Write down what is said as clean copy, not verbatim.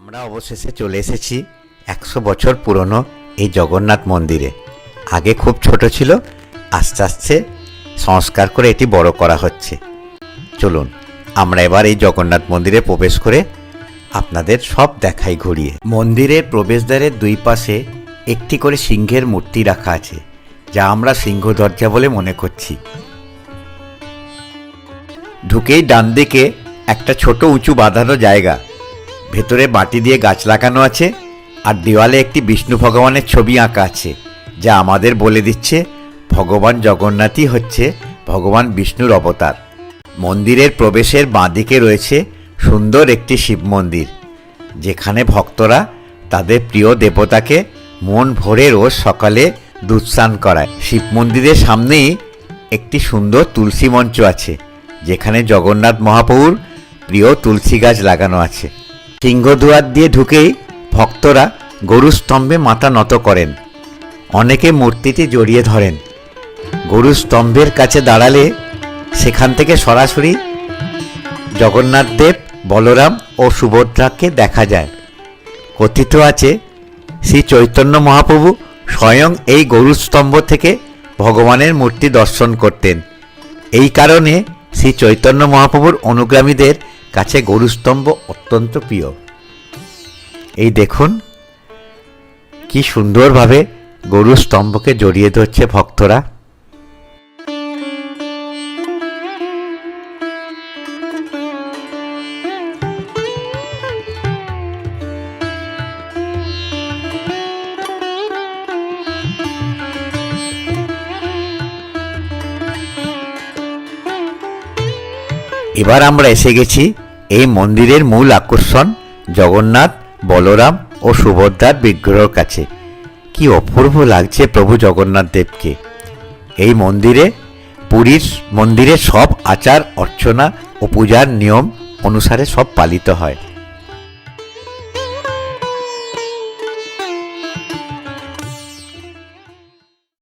আমরা অবশেষে চলে এসেছি 100 বছর পুরনো এই জগন্নাথ মন্দিরে। আগে খুব ছোট ছিল, আস্তে আস্তে সংস্কার করে এটি বড় করা হচ্ছে। চলুন আমরা এবার এই জগন্নাথ মন্দিরে প্রবেশ করে আপনাদের সব দেখাই ঘুরিয়ে। মন্দিরের প্রবেশদ্বারের দুই পাশে একটি করে সিংহের মূর্তি রাখা আছে, যা আমরা সিংহ দরজা বলে মনে করছি। ঢুকেই ডান দিকে একটা ছোট উঁচু বাঁধানো জায়গা, ভেতরে মাটি দিয়ে গাছ লাগানো আছে, আর দেওয়ালে একটি বিষ্ণু ভগবানের ছবি আঁকা আছে, যা আমাদের বলে দিচ্ছে ভগবান জগন্নাথই হচ্ছে ভগবান বিষ্ণুর অবতার। মন্দিরের প্রবেশের বাঁদিকে রয়েছে সুন্দর একটি শিব মন্দির, যেখানে ভক্তরা তাদের প্রিয় দেবতাকে মন ভরে রোজ সকালে দুধ স্নান করায়। শিব মন্দিরের সামনেই একটি সুন্দর তুলসী মঞ্চ আছে, যেখানে জগন্নাথ মহাপ্রভুর প্রিয় তুলসী গাছ লাগানো আছে। সিংহদুয়ার দিয়ে ঢুকেই ভক্তরা গরু স্তম্ভে মাথা নত করেন, অনেকে মূর্তিটি জড়িয়ে ধরেন। গরু স্তম্ভের কাছে দাঁড়ালে সেখান থেকে সরাসরি জগন্নাথ দেব, বলরাম ও সুভদ্রাকে দেখা যায়। কথিত আছে শ্রী চৈতন্য মহাপ্রভু স্বয়ং এই গরু স্তম্ভ থেকে ভগবানের মূর্তি দর্শন করতেন। এই কারণে শ্রী চৈতন্য মহাপ্রভুর অনুগামীদের কাছে গরুস্তম্ভ অত্যন্ত প্রিয়। এই দেখুন কি সুন্দরভাবে গরু স্তম্ভকে জড়িয়ে ধরছে ভক্তরা। এবার আমরা এসে গেছি এই মন্দিরের মূল আকর্ষণ জগন্নাথ, বলরাম ও সুভদ্রার বিগ্রহের কাছে। কি অপূর্ব লাগছে প্রভু জগন্নাথ দেবকে। এই মন্দিরে পুরীর মন্দিরে সব আচার অর্চনা ও পূজার নিয়ম অনুসারে সব পালিত হয়।